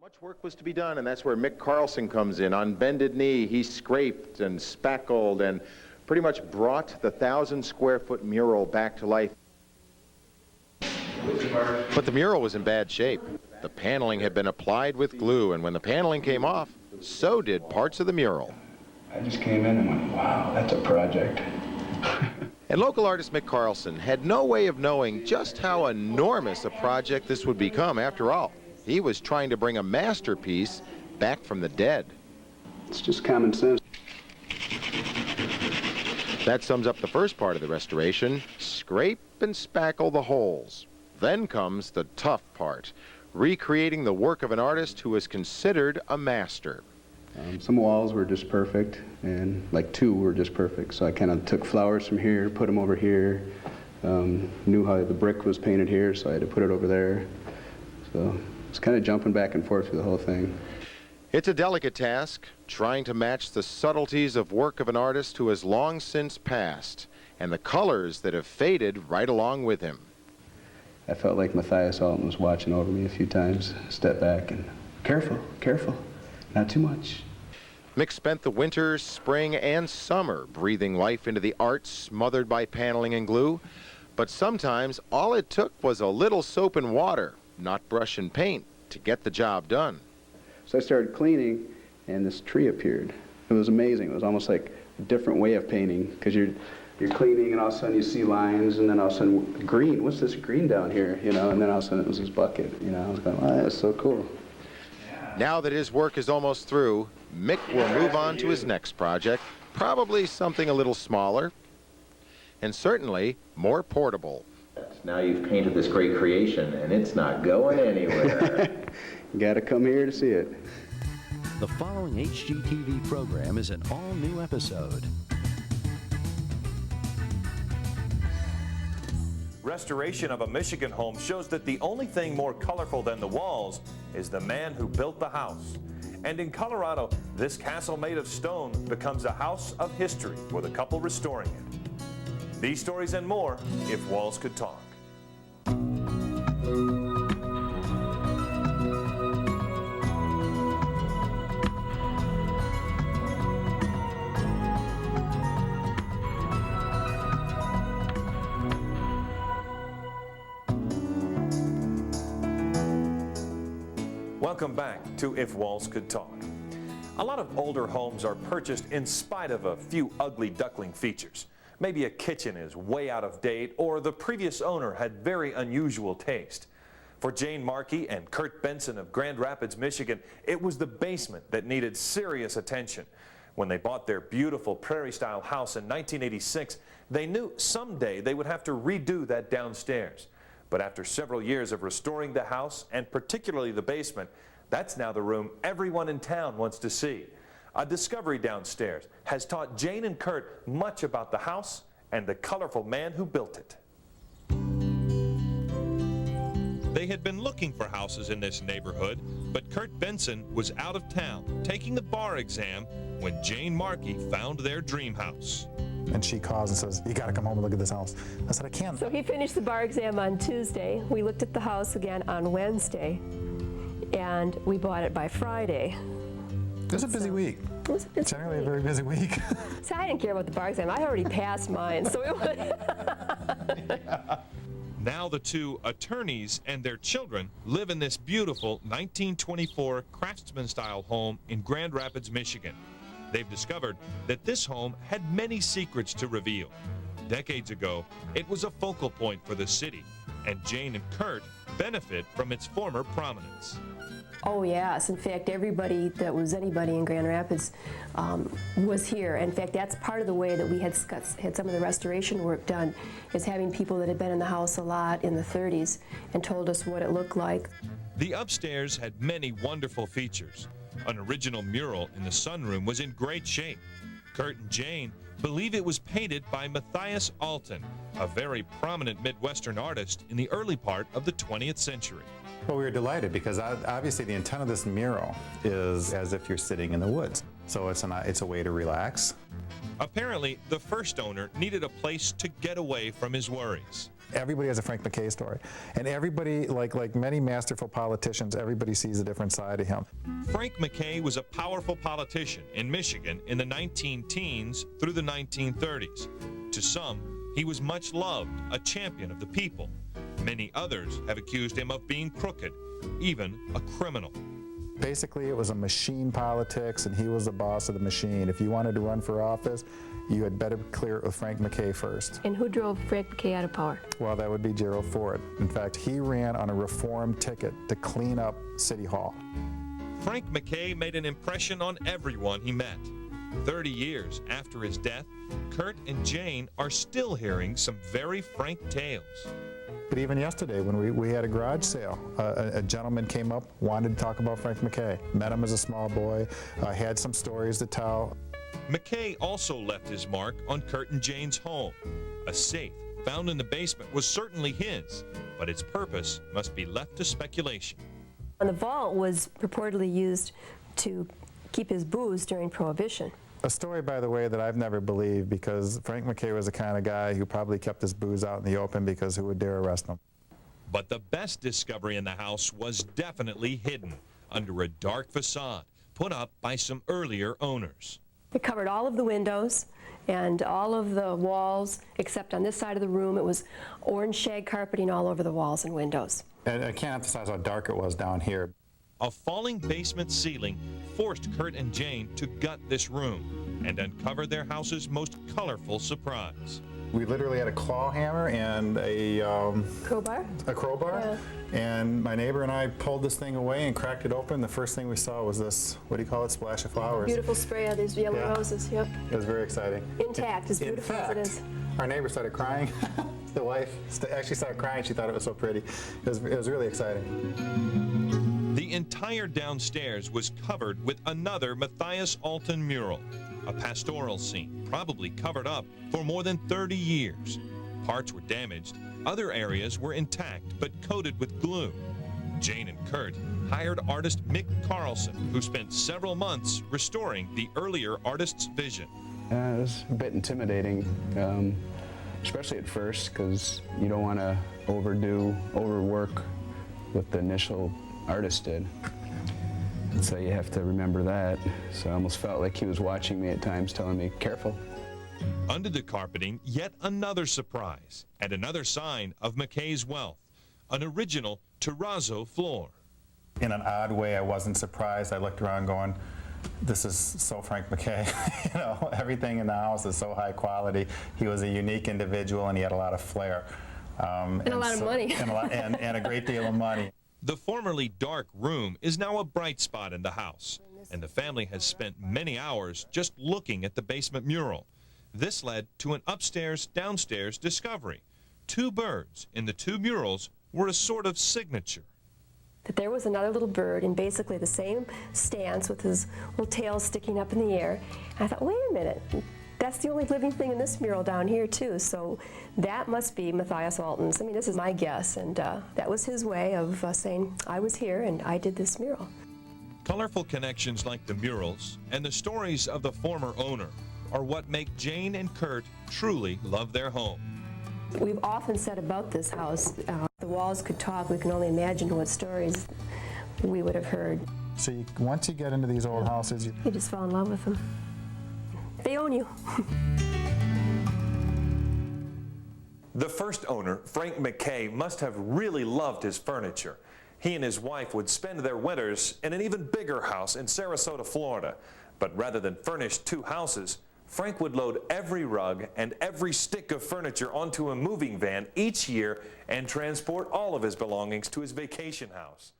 Much work was to be done, and that's where Mic Carlson comes in. On bended knee, he scraped and spackled and pretty much brought the 1,000-square-foot mural back to life. But the mural was in bad shape. The paneling had been applied with glue, and when the paneling came off, so did parts of the mural. I just came in and went, wow, that's a project. And local artist Mic Carlson had no way of knowing just how enormous a project this would become. After all, he was trying to bring a masterpiece back from the dead. It's just common sense. That sums up the first part of the restoration. Scrape and spackle the holes. Then comes the tough part, recreating the work of an artist who is considered a master. Some walls were just perfect, and like two were just perfect. So I kind of took flowers from here, put them over here, knew how the brick was painted here, so I had to put it over there. So it's kind of jumping back and forth through the whole thing. It's a delicate task, trying to match the subtleties of work of an artist who has long since passed, and the colors that have faded right along with him. I felt like Mathias Alten was watching over me a few times. Step back and, careful, careful, not too much. Mick spent the winter, spring, and summer breathing life into the art smothered by paneling and glue. But sometimes all it took was a little soap and water, not brush and paint, to get the job done. So I started cleaning, and this tree appeared. It was amazing. It was almost like a different way of painting, because you're cleaning, and all of a sudden you see lines, and then all of a sudden, green, what's this green down here, you know? And then all of a sudden it was this bucket, you know? I was going, wow, that's so cool. Now that his work is almost through, Mick will move on to his next project, probably something a little smaller, and certainly more portable. Now you've painted this great creation, and it's not going anywhere. You gotta come here to see it. The following HGTV program is an all-new episode. Restoration of a Michigan home shows that the only thing more colorful than the walls is the man who built the house. And in Colorado, this castle made of stone becomes a house of history for the couple restoring it. These stories and more, if walls could talk. Welcome back to If Walls Could Talk. A lot of older homes are purchased in spite of a few ugly duckling features. Maybe a kitchen is way out of date, or the previous owner had very unusual taste. For Jane Markey and Kurt Benson of Grand Rapids, Michigan, it was the basement that needed serious attention. When they bought their beautiful prairie-style house in 1986, they knew someday they would have to redo that downstairs. But after several years of restoring the house, and particularly the basement, that's now the room everyone in town wants to see. A discovery downstairs has taught Jane and Kurt much about the house and the colorful man who built it. They had been looking for houses in this neighborhood, but Kurt Benson was out of town taking the bar exam when Jane Markey found their dream house. And she calls and says, you gotta come home and look at this house. I said, I can't. So he finished the bar exam on Tuesday. We looked at the house again on Wednesday, and we bought it by Friday. It was a busy week. It was a busy Generally week. a very busy week. So I didn't care about the bar exam. I already passed mine, so it was. Yeah. Now the two attorneys and their children live in this beautiful 1924 craftsman-style home in Grand Rapids, Michigan. They've discovered that this home had many secrets to reveal. Decades ago, it was a focal point for the city, and Jane and Kurt benefit from its former prominence. Oh yes, in fact everybody that was anybody in Grand Rapids was here. In fact, that's part of the way that we had some of the restoration work done, is having people that had been in the house a lot in the 30s and told us what it looked like. The upstairs had many wonderful features. An original mural in the sunroom was in great shape. Kurt and Jane believe it was painted by Mathias Alten, a very prominent Midwestern artist in the early part of the 20th century. Well, we were delighted because obviously the intent of this mural is as if you're sitting in the woods. So it's a way to relax. Apparently, the first owner needed a place to get away from his worries. Everybody has a Frank McKay story. And everybody, like many masterful politicians, everybody sees a different side of him. Frank McKay was a powerful politician in Michigan in the 19-teens through the 1930s. To some, he was much loved, a champion of the people. Many others have accused him of being crooked, even a criminal. Basically, it was a machine politics, and he was the boss of the machine. If you wanted to run for office, you had better clear it with Frank McKay first. And who drove Frank McKay out of power? Well, that would be Gerald Ford. In fact, he ran on a reform ticket to clean up City Hall. Frank McKay made an impression on everyone he met. 30 years after his death, Kurt and Jane are still hearing some very frank tales. But even yesterday, when we had a garage sale, a gentleman came up, wanted to talk about Frank McKay. Met him as a small boy, had some stories to tell. McKay also left his mark on Kurt and Jane's home. A safe found in the basement was certainly his, but its purpose must be left to speculation. And the vault was purportedly used to keep his booze during Prohibition. A story, by the way, that I've never believed, because Frank McKay was the kind of guy who probably kept his booze out in the open because who would dare arrest him? But the best discovery in the house was definitely hidden under a dark facade put up by some earlier owners. It covered all of the windows and all of the walls, except on this side of the room it was orange shag carpeting all over the walls and windows. And I can't emphasize how dark it was down here. A falling basement ceiling forced Kurt and Jane to gut this room and uncover their house's most colorful surprise. We literally had a claw hammer and a Crowbar? Yeah. And my neighbor and I pulled this thing away and cracked it open. The first thing we saw was this, what do you call it, splash of flowers. Beautiful spray of these yellow roses, yep. It was very exciting. Intact, as beautiful as it is. Our neighbor started crying. The wife actually started crying. She thought it was so pretty. It was really exciting. The entire downstairs was covered with another Mathias Alten mural, a pastoral scene, probably covered up for more than 30 years. Parts were damaged, other areas were intact but coated with glue. Jane and Kurt hired artist Mic Carlson, who spent several months restoring the earlier artist's vision. It was a bit intimidating, especially at first, because you don't want to overwork what the initial artist did. And so you have to remember that. So I almost felt like he was watching me at times, telling me, careful. Under the carpeting, yet another surprise and another sign of McKay's wealth, an original terrazzo floor. In an odd way, I wasn't surprised. I looked around going, this is so Frank McKay. You know, everything in the house is so high quality. He was a unique individual and he had a lot of flair. And a lot of money. And a great deal of money. The formerly dark room is now a bright spot in the house, and the family has spent many hours just looking at the basement mural. This led to an upstairs-downstairs discovery. Two birds in the two murals were a sort of signature. That there was another little bird in basically the same stance with his little tail sticking up in the air. And I thought, wait a minute, that's the only living thing in this mural down here too, so that must be Mathias Alten's. I mean, this is my guess, and that was his way of saying, I was here and I did this mural. Colorful connections like the murals and the stories of the former owner are what make Jane and Kurt truly love their home. We've often said about this house, the walls could talk. We can only imagine what stories we would have heard. So once you get into these old houses, you just fall in love with them. They own you. The first owner, Frank McKay, must have really loved his furniture. He and his wife would spend their winters in an even bigger house in Sarasota, Florida. But rather than furnish two houses, Frank would load every rug and every stick of furniture onto a moving van each year and transport all of his belongings to his vacation house.